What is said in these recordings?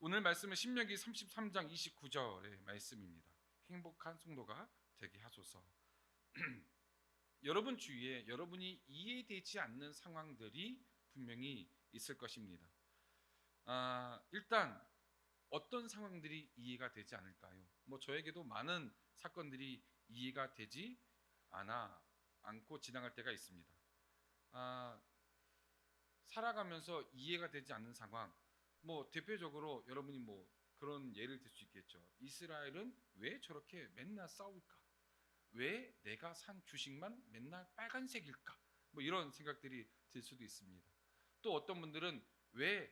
오늘 말씀은 신명기 33장 29절의 말씀입니다. 행복한 성도가 되게 하소서. 여러분 주위에 여러분이 이해되지 않는 상황들이 분명히 있을 것입니다. 일단 어떤 상황들이 이해가 되지 않을까요? 저에게도 많은 사건들이 이해가 되지 않고 지나갈 때가 있습니다. 살아가면서 이해가 되지 않는 상황, 대표적으로 여러분이 그런 예를 들 수 있겠죠. 이스라엘은 왜 저렇게 맨날 싸울까? 왜 내가 산 주식만 맨날 빨간색일까? 이런 생각들이 들 수도 있습니다. 또 어떤 분들은 왜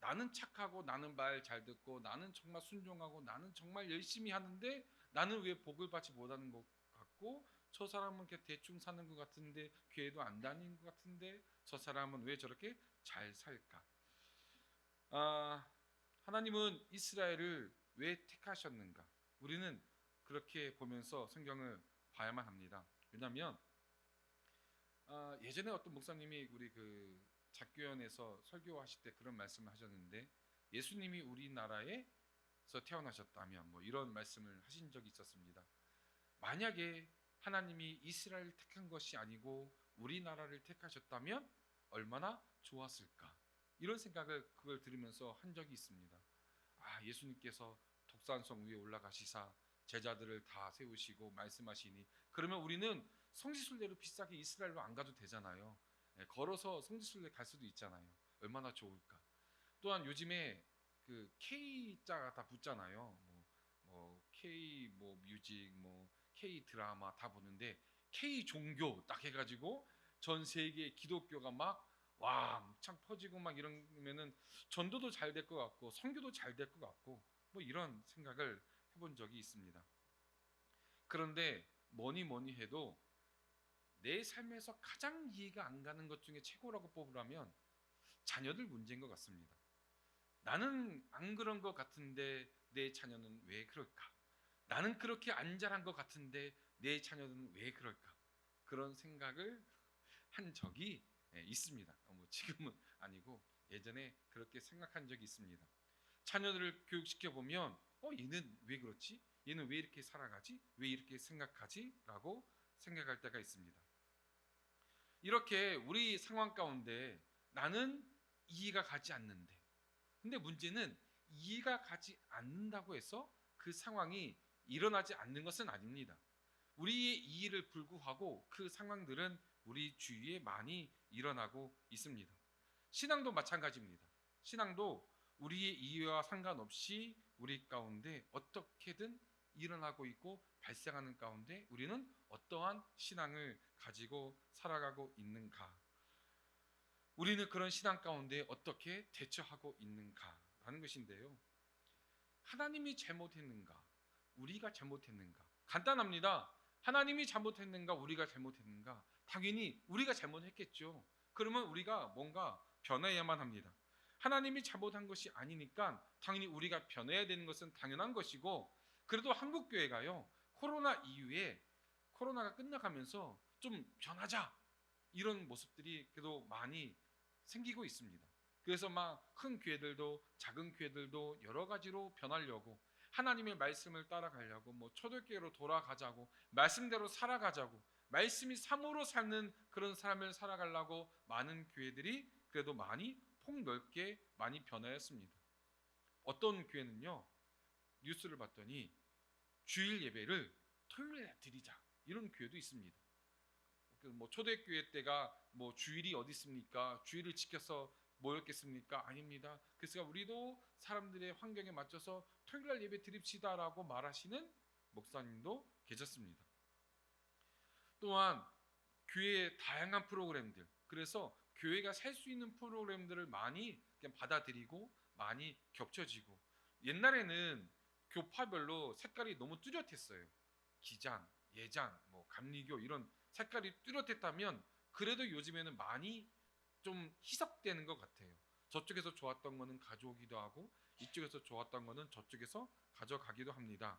나는 착하고 나는 말 잘 듣고 나는 정말 순종하고 나는 정말 열심히 하는데 나는 왜 복을 받지 못하는 것 같고, 저 사람은 그냥 대충 사는 것 같은데 교회도 안 다니는 것 같은데 저 사람은 왜 저렇게 잘 살까? 하나님은 이스라엘을 왜 택하셨는가? 우리는 그렇게 보면서 성경을 봐야만 합니다. 왜냐하면 예전에 어떤 목사님이 우리 작교연에서 설교하실 때 그런 말씀을 하셨는데, 예수님이 우리나라에서 태어나셨다면 이런 말씀을 하신 적이 있었습니다. 만약에 하나님이 이스라엘을 택한 것이 아니고 우리나라를 택하셨다면 얼마나 좋았을까? 이런 생각을 그걸 들으면서 한 적이 있습니다. 예수님께서 독산성 위에 올라가시사 제자들을 다 세우시고 말씀하시니, 그러면 우리는 성지순례로 비싸게 이스라엘로 안 가도 되잖아요. 걸어서 성지순례 갈 수도 있잖아요. 얼마나 좋을까. 또한 요즘에 K자가 다 붙잖아요. K 뮤직, K 드라마 다 보는데 K 종교 딱 해가지고 전 세계 기독교가 막 왕창 퍼지고 막 이러면은 전도도 잘 될 것 같고 선교도 잘 될 것 같고 이런 생각을 해본 적이 있습니다. 그런데 뭐니 해도 내 삶에서 가장 이해가 안 가는 것 중에 최고라고 뽑으라면 자녀들 문제인 것 같습니다. 나는 안 그런 것 같은데 내 자녀는 왜 그럴까? 나는 그렇게 안 잘한 것 같은데 내 자녀는 왜 그럴까? 그런 생각을 한 적이 있습니다. 지금은 아니고 예전에 그렇게 생각한 적이 있습니다. 자녀들을 교육시켜 보면 얘는 왜 그렇지? 얘는 왜 이렇게 살아가지? 왜 이렇게 생각하지? 라고 생각할 때가 있습니다. 이렇게 우리 상황 가운데 나는 이해가 가지 않는데, 근데 문제는 이해가 가지 않는다고 해서 그 상황이 일어나지 않는 것은 아닙니다. 우리의 이해를 불구하고 그 상황들은 우리 주위에 많이 일어나고 있습니다. 신앙도 마찬가지입니다. 신앙도 우리의 이해와 상관없이 우리 가운데 어떻게든 일어나고 있고 발생하는 가운데 우리는 어떠한 신앙을 가지고 살아가고 있는가? 우리는 그런 신앙 가운데 어떻게 대처하고 있는가라는 것인데요. 하나님이 잘못했는가? 우리가 잘못했는가? 간단합니다. 하나님이 잘못했는가? 우리가 잘못했는가? 당연히 우리가 잘못했겠죠. 그러면 우리가 뭔가 변해야만 합니다. 하나님이 잘못한 것이 아니니까 당연히 우리가 변해야 되는 것은 당연한 것이고, 그래도 한국 교회가요, 코로나 이후에 코로나가 끝나가면서 좀 변하자 이런 모습들이 그래도 많이 생기고 있습니다. 그래서 막 큰 교회들도 작은 교회들도 여러 가지로 변하려고, 하나님의 말씀을 따라가려고, 초대교회로 돌아가자고, 말씀대로 살아가자고, 말씀이 삶으로 사는 그런 삶을 살아가려고 많은 교회들이 그래도 많이 폭넓게 많이 변화했습니다. 어떤 교회는요, 뉴스를 봤더니 주일 예배를 토요일에 드리자 이런 교회도 있습니다. 초대교회 때가 주일이 어디 있습니까? 주일을 지켜서 모였겠습니까? 아닙니다. 그래서 우리도 사람들의 환경에 맞춰서 토요일날 예배 드립시다라고 말하시는 목사님도 계셨습니다. 또한 교회의 다양한 프로그램들, 그래서 교회가 살 수 있는 프로그램들을 많이 그냥 받아들이고 많이 겹쳐지고, 옛날에는 교파별로 색깔이 너무 뚜렷했어요. 기장, 예장, 감리교 이런 색깔이 뚜렷했다면 그래도 요즘에는 많이 좀 희석되는 것 같아요. 저쪽에서 좋았던 거는 가져오기도 하고 이쪽에서 좋았던 거는 저쪽에서 가져가기도 합니다.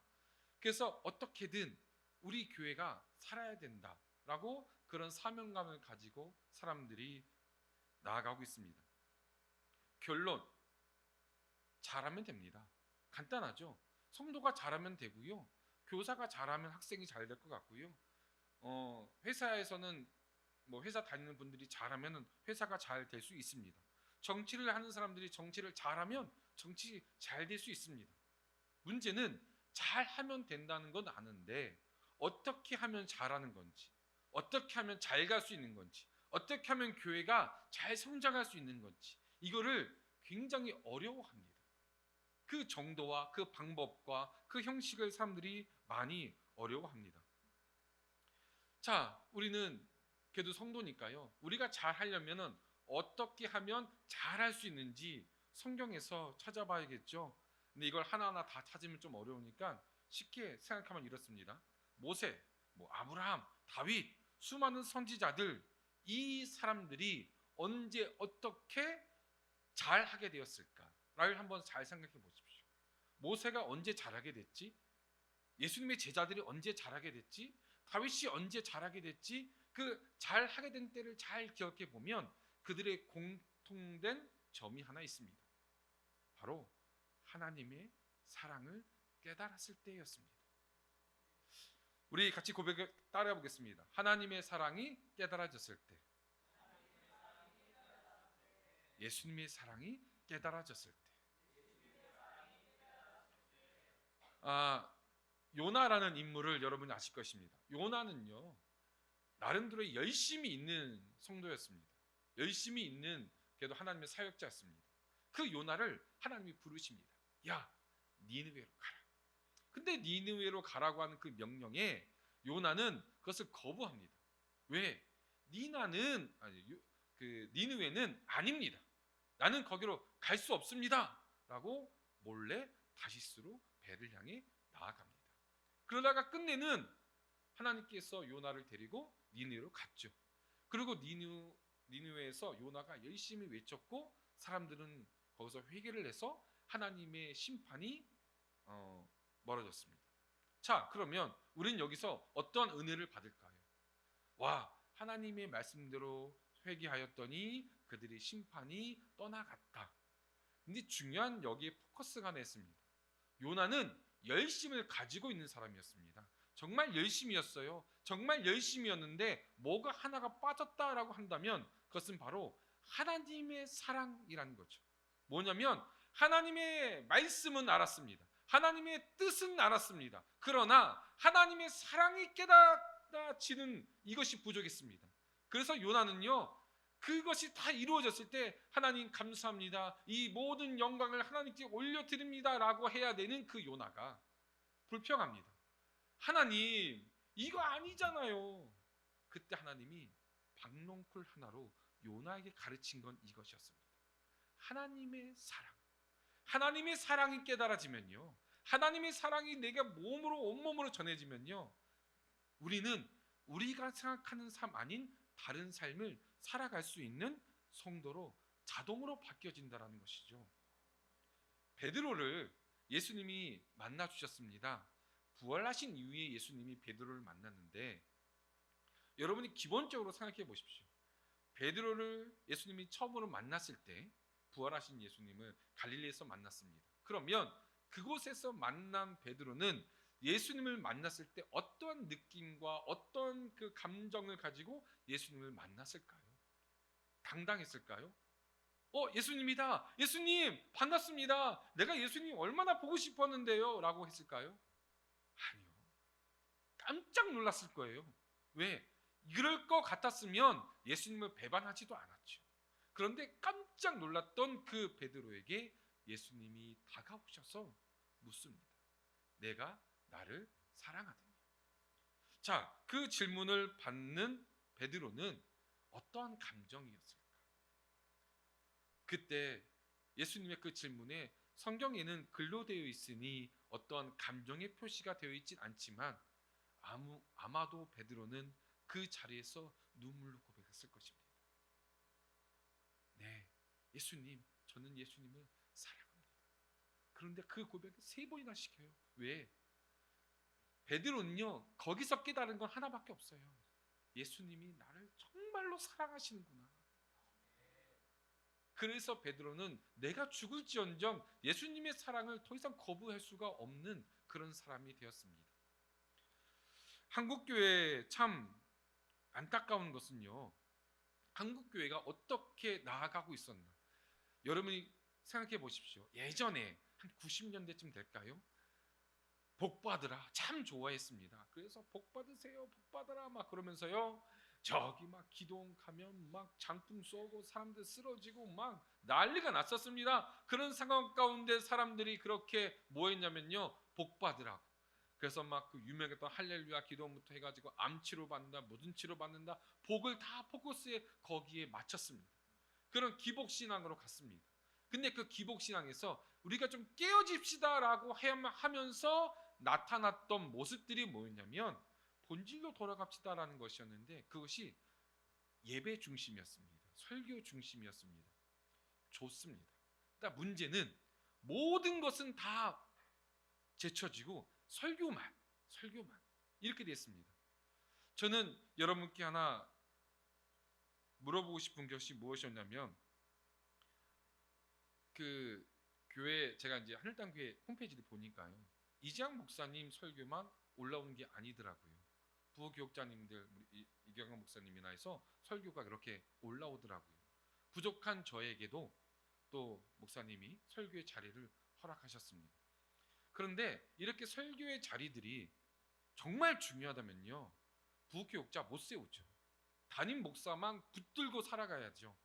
그래서 어떻게든 우리 교회가 살아야 된다라고 그런 사명감을 가지고 사람들이 나아가고 있습니다. 결론, 잘하면 됩니다. 간단하죠. 성도가 잘하면 되고요. 교사가 잘하면 학생이 잘 될 것 같고요. 회사에서는 뭐 회사 다니는 분들이 잘하면 회사가 잘 될 수 있습니다. 정치를 하는 사람들이 정치를 잘하면 정치 잘 될 수 있습니다. 문제는 잘하면 된다는 건 아는데 어떻게 하면 잘하는 건지, 어떻게 하면 잘 갈 수 있는 건지, 어떻게 하면 교회가 잘 성장할 수 있는 건지, 이거를 굉장히 어려워합니다. 그 정도와 그 방법과 그 형식을 사람들이 많이 어려워합니다. 자, 우리는 그래도 성도니까요. 우리가 잘 하려면은 어떻게 하면 잘할 수 있는지 성경에서 찾아봐야겠죠. 근데 이걸 하나하나 다 찾으면 좀 어려우니까 쉽게 생각하면 이렇습니다. 모세, 뭐 아브라함, 다윗, 수많은 선지자들, 이 사람들이 언제 어떻게 잘하게 되었을까를 한번 잘 생각해 보십시오. 모세가 언제 잘하게 됐지? 예수님의 제자들이 언제 잘하게 됐지? 다윗이 언제 잘하게 됐지? 그 잘하게 된 때를 잘 기억해 보면 그들의 공통된 점이 하나 있습니다. 바로 하나님의 사랑을 깨달았을 때였습니다. 우리 같이 고백을 따라해 보겠습니다. 하나님의 사랑이 깨달아졌을 때, 예수님의 사랑이 깨달아졌을 때. 요나라는 인물을 여러분이 아실 것입니다. 요나는요, 나름대로 열심히 있는 성도였습니다. 열심히 있는 그래도 하나님의 사역자였습니다. 그 요나를 하나님이 부르십니다. 야, 니느웨로 가라. 근데 니느웨로 가라고 하는 그 명령에 요나는 그것을 거부합니다. 왜? 니느웨는 아닙니다. 나는 거기로 갈 수 없습니다. 라고 몰래 다시스로 배를 향해 나아갑니다. 그러다가 끝내는 하나님께서 요나를 데리고 니느웨로 갔죠. 그리고 니느웨에서 요나가 열심히 외쳤고 사람들은 거기서 회개를 해서 하나님의 심판이 멀어졌습니다. 자, 그러면 우리는 여기서 어떤 은혜를 받을까요? 와, 하나님의 말씀대로 회개하였더니 그들의 심판이 떠나갔다. 근데 중요한 여기에 포커스가 하나 있습니다. 요나는 열심을 가지고 있는 사람이었습니다. 정말 열심이었어요. 정말 열심이었는데 뭐가 하나가 빠졌다라고 한다면 그것은 바로 하나님의 사랑이라는 거죠. 뭐냐면 하나님의 말씀은 알았습니다. 하나님의 뜻은 알았습니다. 그러나 하나님의 사랑이 깨닫지는 이것이 부족했습니다. 그래서 요나는요, 그것이 다 이루어졌을 때 하나님 감사합니다. 이 모든 영광을 하나님께 올려드립니다 라고 해야 되는 그 요나가 불평합니다. 하나님, 이거 아니잖아요. 그때 하나님이 박농쿨 하나로 요나에게 가르친 건 이것이었습니다. 하나님의 사랑. 하나님의 사랑이 깨달아지면요, 하나님의 사랑이 내가 몸으로 온몸으로 전해지면요, 우리는 우리가 생각하는 삶 아닌 다른 삶을 살아갈 수 있는 성도로 자동으로 바뀌어진다는 것이죠. 베드로를 예수님이 만나 주셨습니다. 부활하신 이후에 예수님이 베드로를 만났는데 여러분이 기본적으로 생각해 보십시오. 베드로를 예수님이 처음으로 만났을 때 부활하신 예수님을 갈릴리에서 만났습니다. 그러면 그곳에서 만난 베드로는 예수님을 만났을 때 어떤 느낌과 어떤 그 감정을 가지고 예수님을 만났을까요? 당당했을까요? 예수님이다. 예수님 반갑습니다. 내가 예수님 얼마나 보고 싶었는데요 라고 했을까요? 아니요. 깜짝 놀랐을 거예요. 왜? 이럴 것 같았으면 예수님을 배반하지도 않았죠. 그런데 깜짝 놀랐던 그 베드로에게 예수님이 다가오셔서 묻습니다. 내가 나를 사랑하느냐? 자, 그 질문을 받는 베드로는 어떠한 감정이었을까? 그때 예수님의 그 질문에 성경에는 글로 되어 있으니 어떠한 감정의 표시가 되어 있진 않지만 아마도 베드로는 그 자리에서 눈물로 고백했을 것입니다. 네, 예수님, 저는 예수님을 사랑합니다. 그런데 그 고백을 3번이나 시켜요. 왜? 베드로는요, 거기서 깨달은 건 하나밖에 없어요. 예수님이 나를 정말로 사랑하시는구나. 그래서 베드로는 내가 죽을지언정 예수님의 사랑을 더 이상 거부할 수가 없는 그런 사람이 되었습니다. 한국교회 참 안타까운 것은요, 한국교회가 어떻게 나아가고 있었나. 여러분이 생각해 보십시오. 예전에 한 90년대쯤 될까요? 복 받으라 참 좋아했습니다. 그래서 복 받으세요, 복 받으라 막 그러면서요, 저기 막 기도원 가면 막 장풍 쏘고 사람들 쓰러지고 막 난리가 났었습니다. 그런 상황 가운데 사람들이 그렇게 뭐 했냐면요, 복 받으라고. 그래서 막 그 유명했던 할렐루야 기도원부터 해가지고 암 치료 받는다, 무슨 치료 받는다, 복을 다 포커스에 거기에 맞췄습니다. 그런 기복 신앙으로 갔습니다. 근데 그 기복 신앙에서 우리가 좀 깨어집시다라고 하면서 나타났던 모습들이 뭐였냐면 본질로 돌아갑시다라는 것이었는데, 그것이 예배 중심이었습니다. 설교 중심이었습니다. 좋습니다. 그러니까 문제는 모든 것은 다 제쳐지고 설교만 이렇게 됐습니다. 저는 여러분께 하나 물어보고 싶은 것이 무엇이었냐면, 그 교회 제가 이제 하늘땅교회 홈페이지를 보니까요, 이재학 목사님 설교만 올라오는 게 아니더라고요. 부교육자님들 이경환 목사님이나 해서 설교가 이렇게 올라오더라고요. 부족한 저에게도 또 목사님이 설교의 자리를 허락하셨습니다. 그런데 이렇게 설교의 자리들이 정말 중요하다면요, 부교육자 못 세우죠. 담임 목사만 붙들고 살아가야죠.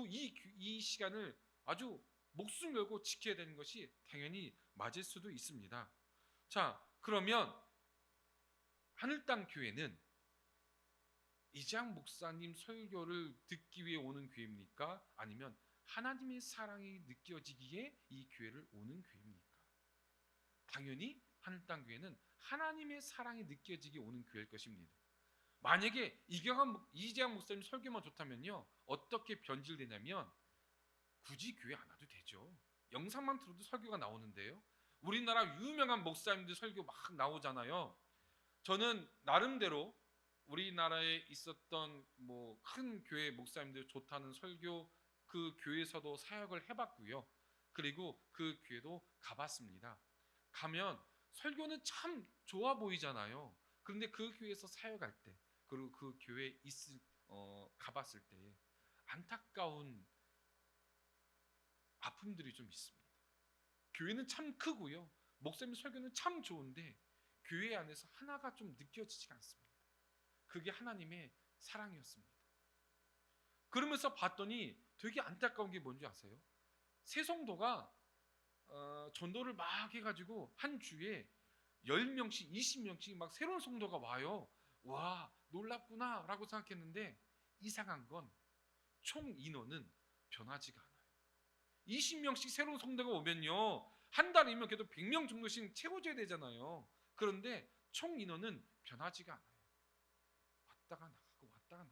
이 시간을 아주 목숨 걸고 지켜야 되는 것이 당연히 맞을 수도 있습니다. 자, 그러면 하늘땅 교회는 이재학 목사님 설교를 듣기 위해 오는 교회입니까? 아니면 하나님의 사랑이 느껴지기에 이 교회를 오는 교회입니까? 당연히 하늘땅 교회는 하나님의 사랑이 느껴지기에 오는 교회일 것입니다. 만약에 이재학 목사님 설교만 좋다면요, 어떻게 변질되냐면 굳이 교회 안 와도 되죠. 영상만 들어도 설교가 나오는데요. 우리나라 유명한 목사님들 설교 막 나오잖아요. 저는 나름대로 우리나라에 있었던 뭐 큰 교회 목사님들 좋다는 설교, 그 교회에서도 사역을 해봤고요. 그리고 그 교회도 가봤습니다. 가면 설교는 참 좋아 보이잖아요. 그런데 그 교회에서 사역할 때, 그리고 그 교회에 가봤을 때 안타까운 아픔들이 좀 있습니다. 교회는 참 크고요, 목사님 설교는 참 좋은데 교회 안에서 하나가 좀 느껴지지가 않습니다. 그게 하나님의 사랑이었습니다. 그러면서 봤더니 되게 안타까운 게 뭔지 아세요? 새 성도가 전도를 막 해가지고 한 주에 10명씩 20명씩 막 새로운 성도가 와요. 와, 놀랍구나 라고 생각했는데 이상한 건 총 인원은 변하지가 않아요. 20명씩 새로운 성도가 오면요, 한 달이면 그래도 100명 정도씩 채워줘야 되잖아요. 그런데 총 인원은 변하지가 않아요. 왔다가 나가고.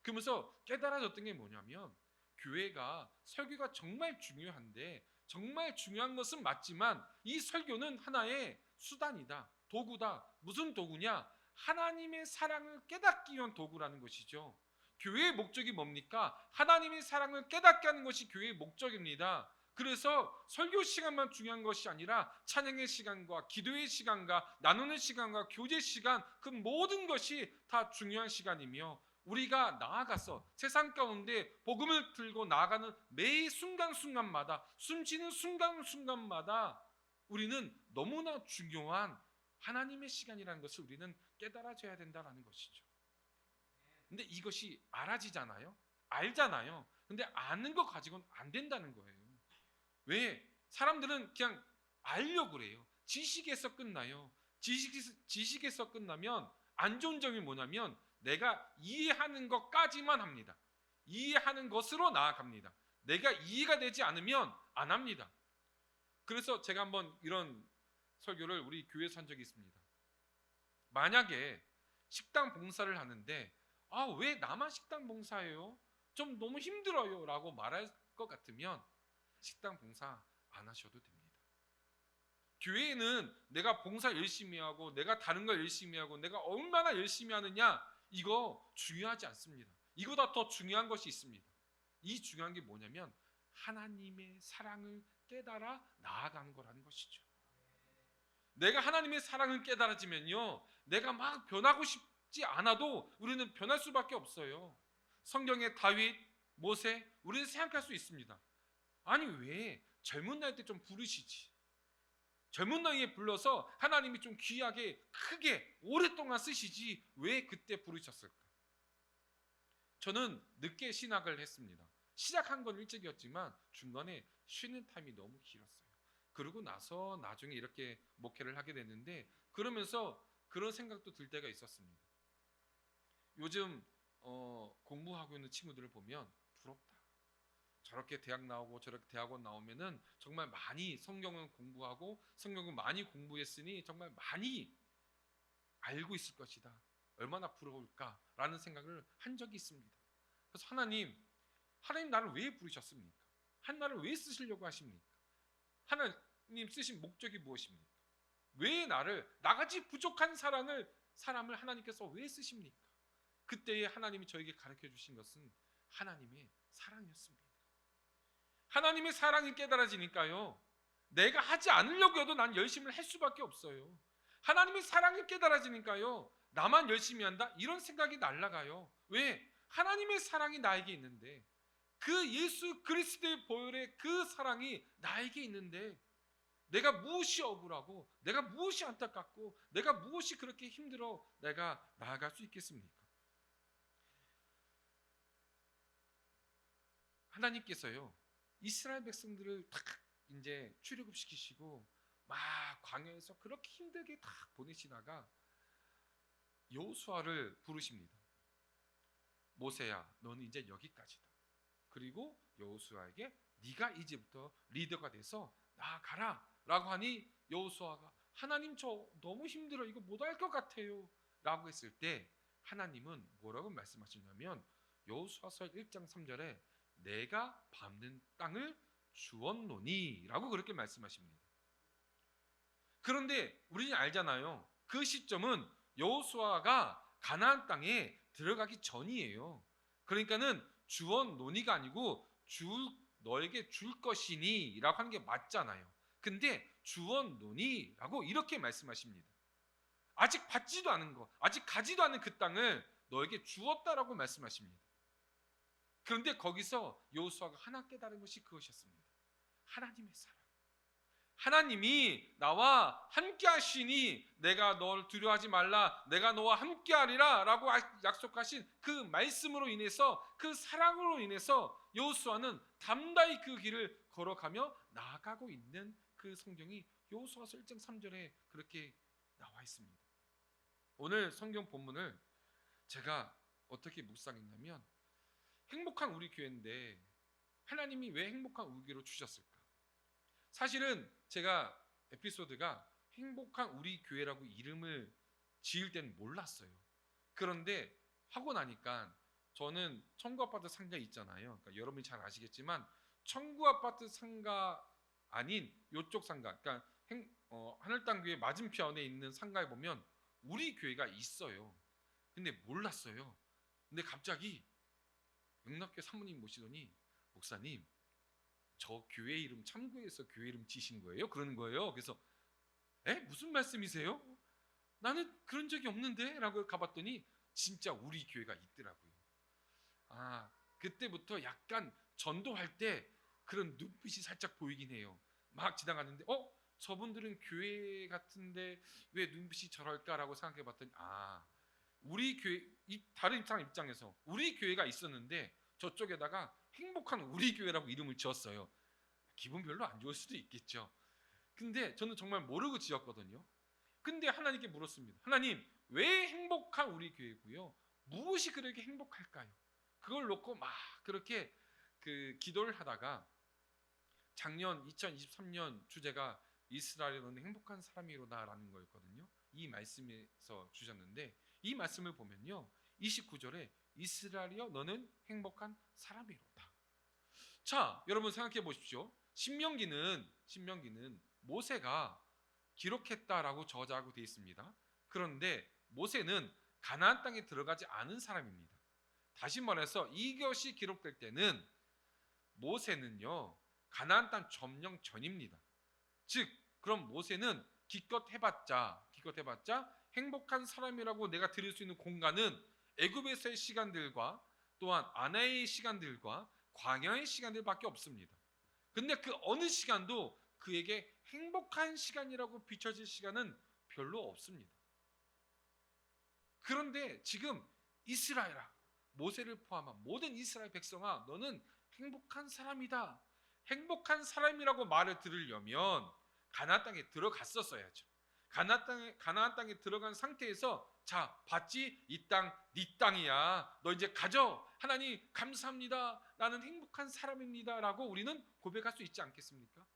그러면서 깨달아졌던 게 뭐냐면, 교회가 설교가 정말 중요한데, 정말 중요한 것은 맞지만 이 설교는 하나의 수단이다, 도구다. 무슨 도구냐? 하나님의 사랑을 깨닫기 위한 도구라는 것이죠. 교회의 목적이 뭡니까? 하나님의 사랑을 깨닫게 하는 것이 교회의 목적입니다. 그래서 설교 시간만 중요한 것이 아니라 찬양의 시간과 기도의 시간과 나누는 시간과 교제 시간, 그 모든 것이 다 중요한 시간이며, 우리가 나아가서 세상 가운데 복음을 들고 나아가는 매 순간순간마다, 숨쉬는 순간순간마다 우리는 너무나 중요한 하나님의 시간이라는 것을 우리는 깨달아져야 된다는 것이죠. 근데 이것이 알아지잖아요. 알잖아요. 근데 아는 거 가지고는 안 된다는 거예요. 왜? 사람들은 그냥 알려고 그래요. 지식에서 끝나요. 지식에서 끝나면 안 좋은 점이 뭐냐면 내가 이해하는 것까지만 합니다. 이해하는 것으로 나아갑니다. 내가 이해가 되지 않으면 안 합니다. 그래서 제가 한번 이런 설교를 우리 교회에서 한 적이 있습니다. 만약에 식당 봉사를 하는데 왜 나만 식당 봉사해요? 좀 너무 힘들어요 라고 말할 것 같으면 식당 봉사 안 하셔도 됩니다. 교회에는 내가 봉사 열심히 하고 내가 다른 걸 열심히 하고 내가 얼마나 열심히 하느냐, 이거 중요하지 않습니다. 이거보다 더 중요한 것이 있습니다. 이 중요한 게 뭐냐면 하나님의 사랑을 깨달아 나아가는 거라는 것이죠. 내가 하나님의 사랑을 깨달아지면요, 내가 막 변하고 싶지 않아도 우리는 변할 수밖에 없어요. 성경의 다윗, 모세, 우리는 생각할 수 있습니다. 아니 왜 젊은 나이 때 좀 부르시지, 젊은 나이에 불러서 하나님이 좀 귀하게 크게 오랫동안 쓰시지 왜 그때 부르셨을까? 저는 늦게 신학을 했습니다. 시작한 건 일찍이었지만 중간에 쉬는 타임이 너무 길었어요. 그러고 나서 나중에 이렇게 목회를 하게 됐는데, 그러면서 그런 생각도 들 때가 있었습니다. 요즘 공부하고 있는 친구들을 보면 부럽다. 저렇게 대학 나오고 저렇게 대학원 나오면은 정말 많이 성경을 공부하고 성경을 많이 공부했으니 정말 많이 알고 있을 것이다. 얼마나 부러울까라는 생각을 한 적이 있습니다. 그래서 하나님 나를 왜 부르셨습니까? 나를 왜 쓰시려고 하십니까? 하나님 쓰신 목적이 무엇입니까? 왜 나같이 부족한 사람을 하나님께서 왜 쓰십니까? 그때에 하나님이 저에게 가르쳐 주신 것은 하나님의 사랑이었습니다. 하나님의 사랑이 깨달아지니까요, 내가 하지 않으려고 해도 난 열심히 할 수밖에 없어요. 하나님의 사랑이 깨달아지니까요, 나만 열심히 한다 이런 생각이 날아가요. 왜? 하나님의 사랑이 나에게 있는데, 그 예수 그리스도의 보혈의 그 사랑이 나에게 있는데 내가 무엇이 억울하고 내가 무엇이 안타깝고 내가 무엇이 그렇게 힘들어 내가 나아갈 수 있겠습니까? 하나님께서요, 이스라엘 백성들을 딱 이제 출애굽시키시고 막 광야에서 그렇게 힘들게 딱 보내시다가 여호수아를 부르십니다. 모세야, 너는 이제 여기까지다. 그리고 여호수아에게 네가 이제부터 리더가 돼서 나아가라 라고 하니, 여호수아가 하나님 저 너무 힘들어, 이거 못할 것 같아요 라고 했을 때 하나님은 뭐라고 말씀하시냐면, 여호수아서 1장 3절에 내가 밟는 땅을 주었노니 라고 그렇게 말씀하십니다. 그런데 우리는 알잖아요. 그 시점은 여호수아가 가나안 땅에 들어가기 전이에요. 그러니까는 주었노니가 아니고 너에게 줄 것이니 라고 하는 게 맞잖아요. 근데 주었노니 라고 이렇게 말씀하십니다. 아직 받지도 않은 거, 아직 가지도 않은 그 땅을 너에게 주었다라고 말씀하십니다. 그런데 거기서 여호수아가 하나 깨달은 것이 그것이었습니다. 하나님의 사랑. 하나님이 나와 함께 하시니 내가 널 두려워하지 말라, 내가 너와 함께 하리라 라고 약속하신 그 말씀으로 인해서, 그 사랑으로 인해서 여호수아는 담대히 그 길을 걸어가며 나아가고 있는 그 성경이 여호수아서 1장 3절에 그렇게 나와 있습니다. 오늘 성경 본문을 제가 어떻게 묵상했냐면, 행복한 우리 교회인데 하나님이 왜 행복한 우리 교회로 주셨을까? 사실은 제가 에피소드가 행복한 우리 교회라고 이름을 지을 때는 몰랐어요. 그런데 하고 나니까, 저는 청구 아파트 상가 있잖아요. 그러니까 여러분이 잘 아시겠지만 청구 아파트 상가 아닌 요쪽 상가, 그러니까 하늘땅교회 맞은편에 있는 상가에 보면 우리 교회가 있어요. 근데 몰랐어요. 근데 갑자기 영락교회 사모님 모시더니, 목사님 저 교회 이름 참고해서 교회 이름 지신 거예요? 그러는 거예요. 그래서 무슨 말씀이세요? 나는 그런 적이 없는데? 라고 가봤더니 진짜 우리 교회가 있더라고요. 그때부터 약간 전도할 때 그런 눈빛이 살짝 보이긴 해요. 막 지나가는데 저분들은 교회 같은데 왜 눈빛이 저럴까라고 생각해봤더니 우리 교회, 다른 사람 입장에서 우리 교회가 있었는데 저쪽에다가 행복한 우리 교회라고 이름을 지었어요. 기분 별로 안 좋을 수도 있겠죠. 근데 저는 정말 모르고 지었거든요. 근데 하나님께 물었습니다. 하나님, 왜 행복한 우리 교회고요? 무엇이 그렇게 행복할까요? 그걸 놓고 막 그렇게 기도를 하다가 작년 2023년 주제가 이스라엘에 너는 행복한 사람이로다라는 거였거든요. 이 말씀에서 주셨는데, 이 말씀을 보면요, 29절에 이스라엘이여 너는 행복한 사람이로다. 자, 여러분 생각해 보십시오. 신명기는 모세가 기록했다라고 저자하고 되어 있습니다. 그런데 모세는 가나안 땅에 들어가지 않은 사람입니다. 다시 말해서 이것이 기록될 때는 모세는요 가나안 땅 점령 전입니다. 즉 그럼 모세는 기껏 해봤자 행복한 사람이라고 내가 드릴 수 있는 공간은 애굽에서의 시간들과 또한 아내의 시간들과 광야의 시간들밖에 없습니다. 근데 그 어느 시간도 그에게 행복한 시간이라고 비춰질 시간은 별로 없습니다. 그런데 지금 이스라엘아, 모세를 포함한 모든 이스라엘 백성아, 너는 행복한 사람이다. 행복한 사람이라고 말을 들으려면 가나안 땅에 들어갔었어야죠. 가나안 땅에 들어간 상태에서 자, 봤지? 이 땅 네 땅이야. 너 이제 가져. 하나님 감사합니다. 나는 행복한 사람입니다라고 우리는 고백할 수 있지 않겠습니까?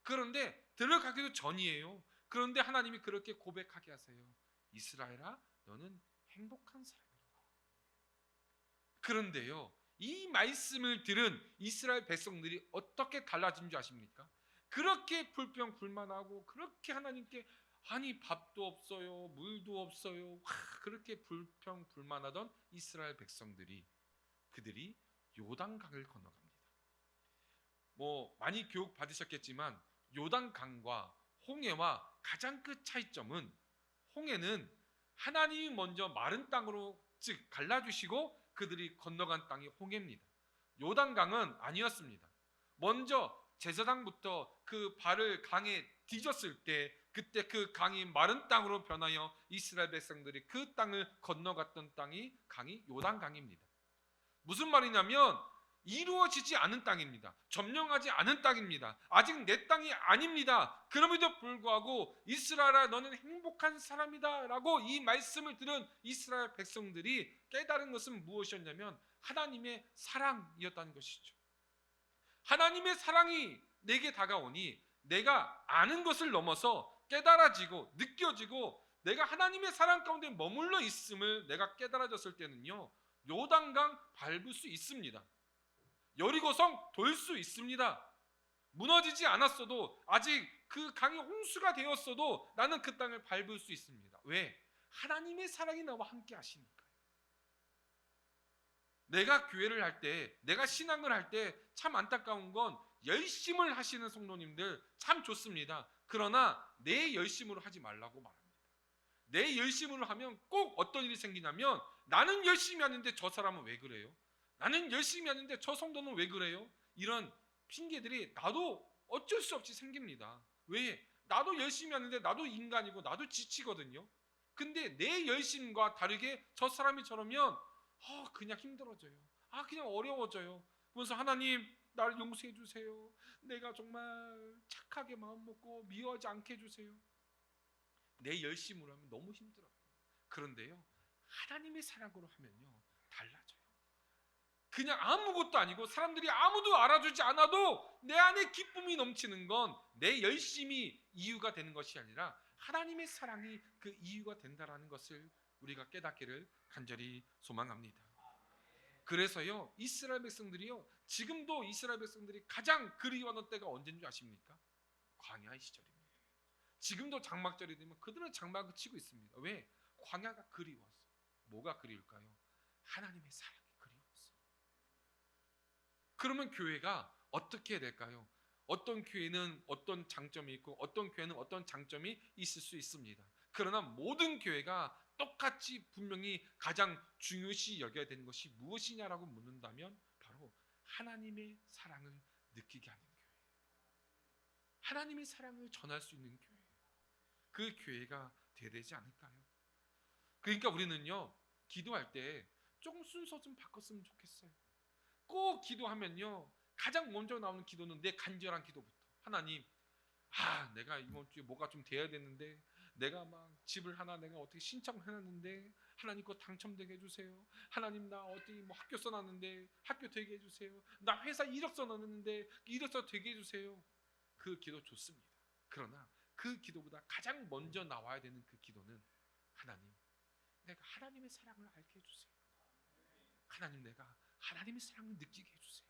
그런데 들어가기도 전이에요. 그런데 하나님이 그렇게 고백하게 하세요. 이스라엘아, 너는 행복한 사람이다. 그런데요, 이 말씀을 들은 이스라엘 백성들이 어떻게 달라진 줄 아십니까? 그렇게 불평불만하고 그렇게 하나님께 아니 밥도 없어요, 물도 없어요, 그렇게 불평불만하던 이스라엘 백성들이 그들이 요단강을 건너갑니다. 뭐 많이 교육 받으셨겠지만 요단강과 홍해와 가장 큰 차이점은 홍해는 하나님이 먼저 마른 땅으로 즉 갈라주시고 그들이 건너간 땅이 홍해입니다. 요단강은 아니었습니다. 먼저 제사장부터 그 발을 강에 디뎠을 때 그때 그 강이 마른 땅으로 변하여 이스라엘 백성들이 그 땅을 건너갔던 땅이 강이 요단강입니다. 무슨 말이냐면 이루어지지 않은 땅입니다. 점령하지 않은 땅입니다. 아직 내 땅이 아닙니다. 그럼에도 불구하고 이스라엘아 너는 행복한 사람이다 라고 이 말씀을 들은 이스라엘 백성들이 깨달은 것은 무엇이었냐면 하나님의 사랑이었다는 것이죠. 하나님의 사랑이 내게 다가오니 내가 아는 것을 넘어서 깨달아지고 느껴지고 내가 하나님의 사랑 가운데 머물러 있음을 내가 깨달아졌을 때는요, 요단강 밟을 수 있습니다. 여리고성 돌 수 있습니다. 무너지지 않았어도 아직 그 강이 홍수가 되었어도 나는 그 땅을 밟을 수 있습니다. 왜? 하나님의 사랑이 나와 함께 하시니까요. 내가 교회를 할 때, 내가 신앙을 할 때 참 안타까운 건 열심을 하시는 성도님들 참 좋습니다. 그러나 내 열심으로 하지 말라고 말합니다. 내 열심으로 하면 꼭 어떤 일이 생기냐면 나는 열심히 하는데 저 사람은 왜 그래요? 나는 열심히 하는데 저 성도는 왜 그래요? 이런 핑계들이 나도 어쩔 수 없이 생깁니다. 왜? 나도 열심히 하는데 나도 인간이고 나도 지치거든요. 근데 내 열심과 다르게 저 사람이 저러면 그냥 힘들어져요. 그냥 어려워져요. 그래서 하나님 나를 용서해 주세요. 내가 정말 착하게 마음 먹고 미워하지 않게 해주세요. 내 열심으로 하면 너무 힘들어요. 그런데요, 하나님의 사랑으로 하면요 달라져요. 그냥 아무것도 아니고 사람들이 아무도 알아주지 않아도 내 안에 기쁨이 넘치는 건 내 열심이 이유가 되는 것이 아니라 하나님의 사랑이 그 이유가 된다라는 것을 우리가 깨닫기를 간절히 소망합니다. 그래서요, 이스라엘 백성들이요, 지금도 이스라엘 백성들이 가장 그리워하는 때가 언제인 줄 아십니까? 광야의 시절입니다. 지금도 장막절이 되면 그들은 장막을 치고 있습니다. 왜? 광야가 그리워서. 뭐가 그리울까요? 하나님의 사랑이 그리워서. 그러면 교회가 어떻게 해야 될까요? 어떤 교회는 어떤 장점이 있고 어떤 교회는 어떤 장점이 있을 수 있습니다. 그러나 모든 교회가 똑같이 분명히 가장 중요시 여겨야 되는 것이 무엇이냐라고 묻는다면 바로 하나님의 사랑을 느끼게 하는 교회, 하나님의 사랑을 전할 수 있는 교회, 그 교회가 돼야 되지 않을까요? 그러니까 우리는요, 기도할 때 조금 순서 좀 바꿨으면 좋겠어요. 꼭 기도하면요, 가장 먼저 나오는 기도는 내 간절한 기도부터. 하나님, 내가 이번 주에 뭐가 좀 돼야 되는데, 내가 막 집을 하나 내가 어떻게 신청해놨는데 하나님 그거 당첨되게 해주세요. 하나님 나 어디 뭐 학교 써놨는데 학교 되게 해주세요. 나 회사 이력서 넣었는데 이력서 되게 해주세요. 그 기도 좋습니다. 그러나 그 기도보다 가장 먼저 나와야 되는 그 기도는 하나님, 내가 하나님의 사랑을 알게 해주세요. 하나님, 내가 하나님의 사랑을 느끼게 해주세요.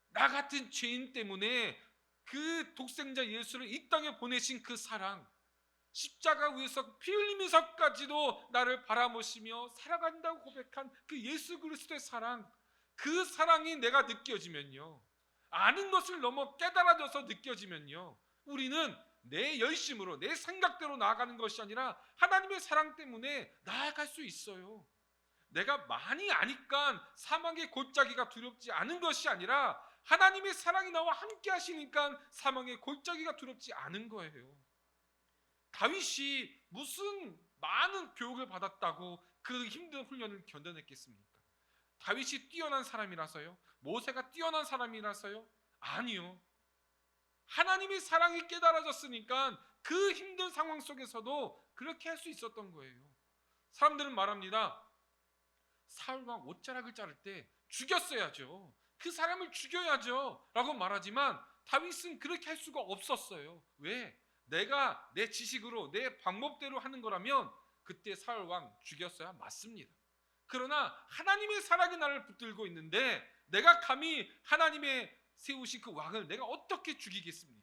나 같은 죄인 때문에 그 독생자 예수를 이 땅에 보내신 그 사랑, 십자가 위에서 피 흘리면서까지도 나를 바라보시며 살아간다고 고백한 그 예수 그리스도의 사랑, 그 사랑이 내가 느껴지면요, 아는 것을 넘어 깨달아져서 느껴지면요, 우리는 내 열심으로 내 생각대로 나아가는 것이 아니라 하나님의 사랑 때문에 나아갈 수 있어요. 내가 많이 아니까 사망의 골짜기가 두렵지 않은 것이 아니라 하나님의 사랑이 나와 함께 하시니까 사망의 골짜기가 두렵지 않은 거예요. 다윗이 무슨 많은 교육을 받았다고 그 힘든 훈련을 견뎌냈겠습니까? 다윗이 뛰어난 사람이라서요? 모세가 뛰어난 사람이라서요? 아니요. 하나님의 사랑이 깨달아졌으니까 그 힘든 상황 속에서도 그렇게 할 수 있었던 거예요. 사람들은 말합니다. 사울왕 옷자락을 자를 때 죽였어야죠. 그 사람을 죽여야죠 라고 말하지만 다윗은 그렇게 할 수가 없었어요. 왜? 내가 내 지식으로 내 방법대로 하는 거라면 그때 사울왕 죽였어야 맞습니다. 그러나 하나님의 사랑이 나를 붙들고 있는데 내가 감히 하나님의 세우신 그 왕을 내가 어떻게 죽이겠습니까?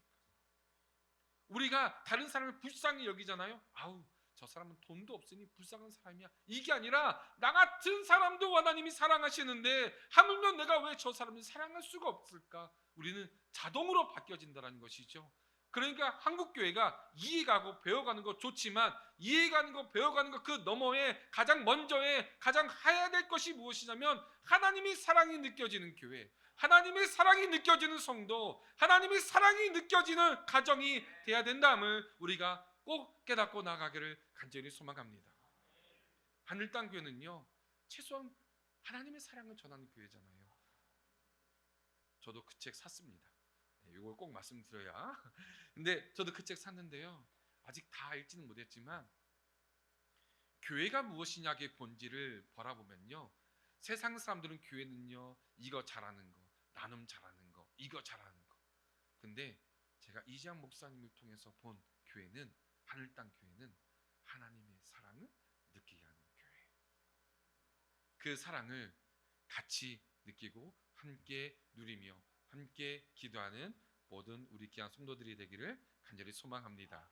우리가 다른 사람을 불쌍히 여기잖아요. 아우, 저 사람은 돈도 없으니 불쌍한 사람이야. 이게 아니라 나 같은 사람도 하나님이 사랑하시는데 하물며 내가 왜 저 사람을 사랑할 수가 없을까? 우리는 자동으로 바뀌어진다는 것이죠. 그러니까 한국교회가 이해가고 배워가는 것 좋지만 이해가는 거 배워가는 것 그 너머에 가장 먼저에 가장 해야 될 것이 무엇이냐면 하나님의 사랑이 느껴지는 교회, 하나님의 사랑이 느껴지는 성도, 하나님의 사랑이 느껴지는 가정이 돼야 된다음을 우리가 꼭 깨닫고 나가기를 간절히 소망합니다. 하늘 땅 교회는요, 최소한 하나님의 사랑을 전하는 교회잖아요. 저도 그 책 샀습니다. 이걸 꼭 말씀드려야. 근데 저도 그 책 샀는데요, 아직 다 읽지는 못했지만 교회가 무엇이냐의 본질을 바라보면요, 세상 사람들은 교회는요, 이거 잘하는 거, 나눔 잘하는 거, 이거 잘하는 거. 근데 제가 이지한 목사님을 통해서 본 교회는, 하늘 땅 교회는 하나님의 사랑을 느끼게 하는 교회. 그 사랑을 같이 느끼고 함께 누리며 함께 기도하는 모든 우리 귀한 성도들이 되기를 간절히 소망합니다.